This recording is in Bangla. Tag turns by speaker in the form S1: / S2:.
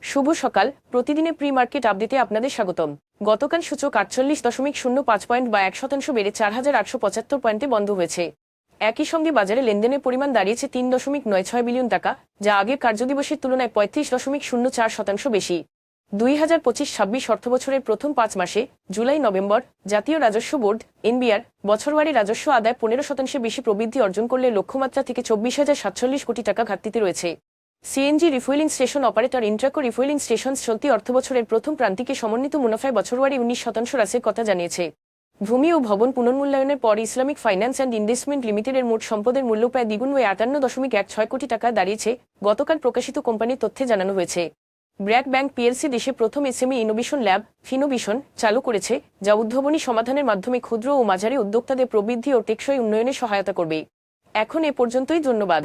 S1: শুভ সকাল। প্রতিদিনের প্রি মার্কেট আপডেটে আপনাদের স্বাগতম। গতকাল সূচক 48.05 পয়েন্ট বা 1% বেড়ে 4,875 পয়েন্টে বন্ধ হয়েছে। একই সঙ্গে বাজারে লেনদেনের পরিমাণ দাঁড়িয়েছে 3.96 বিলিয়ন টাকা, যা আগের কার্যদিবসের তুলনায় 35.04% বেশি। 2025-26 অর্থবছরের প্রথম 5 মাসে জুলাই নভেম্বর জাতীয় রাজস্ব বোর্ড এনবিআর বছরওয়ারি রাজস্ব আদায় 15% বেশি প্রবৃদ্ধি অর্জন করলে লক্ষ্যমাত্রা থেকে 24,047 কোটি টাকা ঘাটতিতে রয়েছে। CNG refuelling station operator Intraco refuelling station চলতি অর্থবছরের প্রথম প্রান্তিকে সমন্বিত মুনাফায় বছরওয়ারি 19% হ্রাসের কথা জানিয়েছে। ভূমি ও ভবন পুনর্মূল্যায়নের পর ইসলামিক ফাইন্যান্স অ্যান্ড ইনভেস্টমেন্ট লিমিটেডের মোট সম্পদের মূল্য প্রায় দ্বিগুণ হয়ে 58.16 কোটি টাকা দাঁড়িয়েছে, গতকাল প্রকাশিত কোম্পানির তথ্যে জানানো হয়েছে। ব্র্যাক ব্যাংক পিএলসি দেশে প্রথম এসএমই ইনোভেশন ল্যাব ফিনোভিশন চালু করেছে, যা উদ্ভাবনী সমাধানের মাধ্যমে ক্ষুদ্র ও মাঝারি উদ্যোক্তাদের প্রবৃদ্ধি ও টেকসই উন্নয়নে সহায়তা করবে। এখন এ পর্যন্তই, ধন্যবাদ।